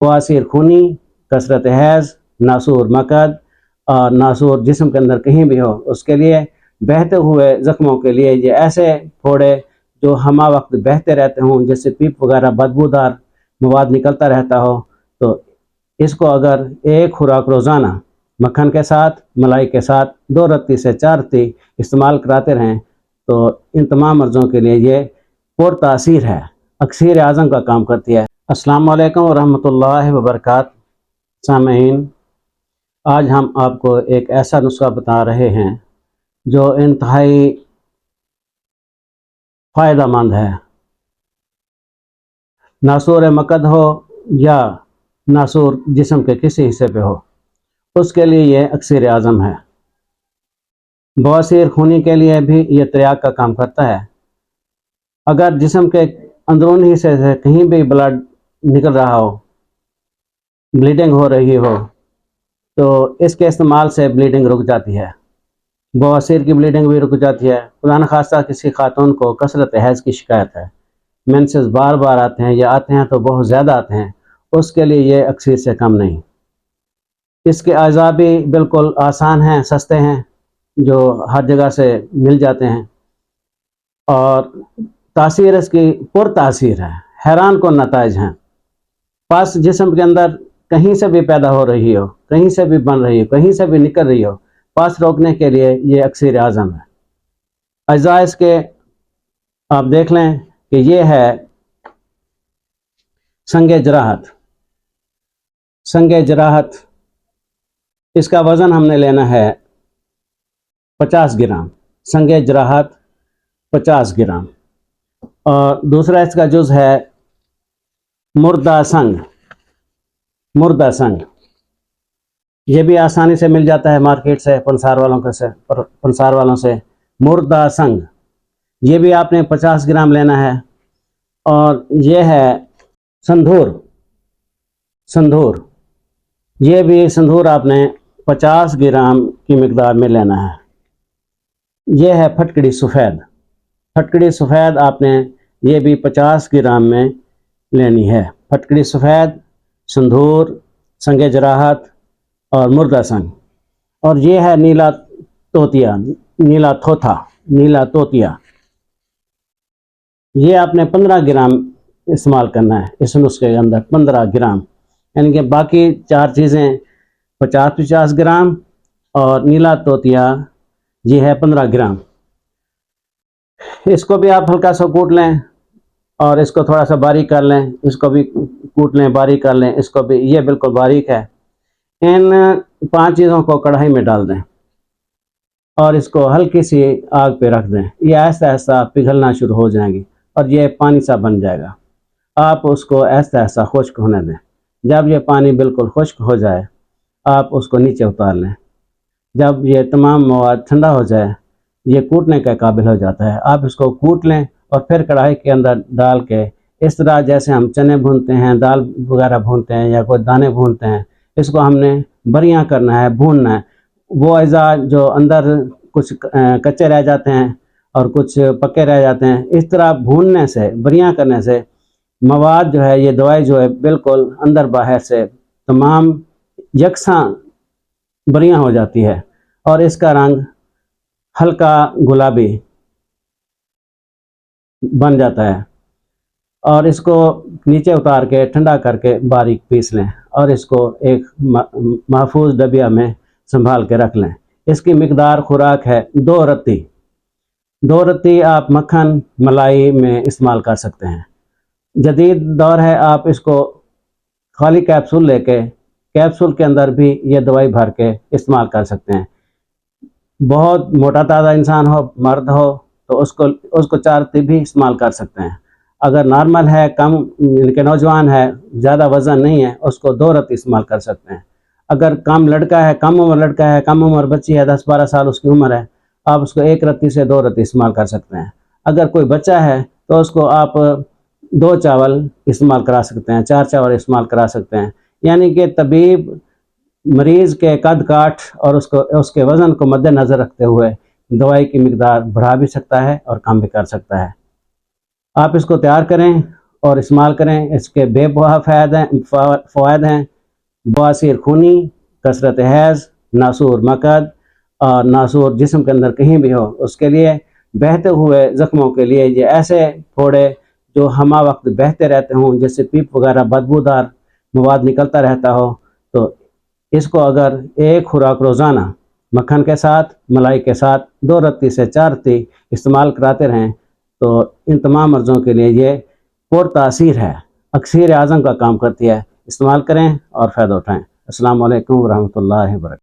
बवासीर खूनी, कसरत हैज़, नासूर मकद और नासूर जिस्म के अंदर कहीं भी हो, उसके लिए बहते हुए ज़ख्मों के लिए ये ऐसे फोड़े जो हमा वक्त बहते रहते हों, जैसे पीप वगैरह बदबूदार मवाद निकलता रहता हो, तो इसको अगर एक खुराक रोज़ाना मक्खन के साथ, मलाई के साथ 2 रत्ती से 4 रत्ती इस्तेमाल कराते रहें तो इन तमाम मर्ज़ों के लिए ये पुरतासीर है, अक्सीर आज़म का काम करती है। अस्सलाम वालेकुम वरहमतुल्लाहि वबरकात। सामईन, आज हम आपको एक ऐसा नुस्खा बता रहे हैं जो इंतहाई फ़ायदेमंद है। नासूर मकद हो या नासूर जिस्म के किसी हिस्से पे हो, उसके लिए ये अक्सीर आज़म है। बवासीर खूनी के लिए भी ये त्रियाग का काम करता है। अगर जिस्म के अंदरूनी हिस्से से कहीं भी ब्लड निकल रहा हो, ब्लीडिंग हो रही हो, तो इसके इस्तेमाल से ब्लीडिंग रुक जाती है। बवासीर की ब्लीडिंग भी रुक जाती है। खुदा न खास्ता किसी खातून को कसरत हैज़ की शिकायत है, मेंसेस बार बार आते हैं या आते हैं तो बहुत ज़्यादा आते हैं, उसके लिए ये अक्सीर से कम नहीं। इसके अज़ा भी बिल्कुल आसान हैं, सस्ते हैं, जो हर जगह से मिल जाते हैं, और तासीर इसकी पुरतासीर है, हैरान कुन नताइज हैं। पस जिस्म के अंदर कहीं से भी पैदा हो रही हो, कहीं से भी बन रही हो, कहीं से भी निकल रही हो, पस रोकने के लिए ये अक्सीर आज़म है। अज़ा इसके आप देख लें कि ये है संगे जराहत। संगे जराहत, इसका वज़न हमने लेना है 50 ग्राम। संगे जराहत 50 ग्राम। और दूसरा इसका जुज़ है मुर्दा संग। मुर्दा संग ये भी आसानी से मिल जाता है मार्केट से, पंसार वालों से। मुर्दा संग ये भी आपने 50 ग्राम लेना है। और ये है संधूर। संधूर ये भी संधूर आपने 50 ग्राम की मिकदार में लेना है। ये है फटकड़ी सफ़ेद। फटकड़ी सफ़ेद आपने ये भी 50 ग्राम में लेनी है। फटकड़ी सफ़ेद, संधूर, संगे जराहत और मुर्दा संग। और ये है नीला तोतिया, नीला थोथा, नीला तोतिया। ये आपने 15 ग्राम इस्तेमाल करना है इस नुस्खे के अंदर, 15 ग्राम। यानी कि बाकी 4 चीज़ें 50-50 ग्राम और नीला तोतिया ये है 15 ग्राम। इसको भी आप हल्का सा कूट लें और इसको थोड़ा सा बारीक कर लें, इसको भी कूट लें, बारीक कर लें, इसको भी, ये बिल्कुल बारीक है। इन 5 चीज़ों को कढ़ाई में डाल दें और इसको हल्की सी आग पे रख दें। ये ऐसा ऐसा पिघलना शुरू हो जाएंगी और ये पानी सा बन जाएगा। आप उसको ऐसा ऐसा खुश्क होने दें। जब ये पानी बिल्कुल खुश्क हो जाए, आप उसको नीचे उतार लें। जब ये तमाम मवाद ठंडा हो जाए, ये कूटने के काबिल हो जाता है, आप इसको कूट लें और फिर कढ़ाई के अंदर डाल के इस तरह जैसे हम चने भूनते हैं, दाल वगैरह भूनते हैं या कोई दाने भूनते हैं, इसको हमने बरियां करना है, भूनना है। वो अज़ा जो अंदर कुछ कच्चे रह जाते हैं और कुछ पक्के रह जाते हैं, इस तरह भूनने से, बरियां करने से मवाद जो है, ये दवाई जो है, बिल्कुल अंदर बाहर से तमाम यकसां बरियां हो जाती है और इसका रंग हल्का गुलाबी बन जाता है। और इसको नीचे उतार के ठंडा करके बारीक पीस लें और इसको एक महफूज डबिया में संभाल के रख लें। इसकी मिकदार खुराक है 2 रत्ती। 2 रत्ती आप मक्खन मलाई में इस्तेमाल कर सकते हैं। जदीद दौर है, आप इसको खाली कैप्सूल लेके, कैप्सूल के अंदर भी ये दवाई भर के इस्तेमाल कर सकते हैं। बहुत मोटा ताज़ा इंसान हो, मर्द हो, तो उसको 4 रत्ती भी इस्तेमाल कर सकते हैं। अगर नॉर्मल है, कम इनके नौजवान है, ज़्यादा वज़न नहीं है, उसको 2 रत्ती इस्तेमाल कर सकते हैं। अगर कम लड़का है, कम उम्र लड़का है, कम उम्र बच्ची है, 10-12 साल उसकी उम्र है, आप उसको 1 रत्ती से 2 रत्ती इस्तेमाल कर सकते हैं। अगर कोई बच्चा है तो उसको आप 2 चावल इस्तेमाल करा सकते हैं, 4 चावल इस्तेमाल करा सकते हैं। यानी कि तबीब मरीज़ के कद काठ और उसके वज़न को मद्देनज़र रखते हुए दवाई की मिकदार बढ़ा भी सकता है और कम भी कर सकता है। आप इसको तैयार करें اور استعمال کریں. اس کے بے بہا فوائد ہیں: بواسیر خونی، کثرت حیض، ناسور مقد اور ناسور جسم کے اندر کہیں بھی ہو اس کے لیے، بہتے ہوئے زخموں کے لیے، یہ ایسے پھوڑے جو ہمہ وقت بہتے رہتے ہوں جیسے پیپ وغیرہ بدبودار مواد نکلتا رہتا ہو، تو اس کو اگر ایک خوراک روزانہ مکھن کے ساتھ، ملائی کے ساتھ 2 رتی سے 4 رتی استعمال کراتے رہیں تو ان تمام مرضوں کے لیے یہ پر تاثیر ہے، اکسیر اعظم کا کام کرتی ہے. استعمال کریں اور فائدہ اٹھائیں. السلام علیکم ورحمۃ اللہ وبرکاتہ.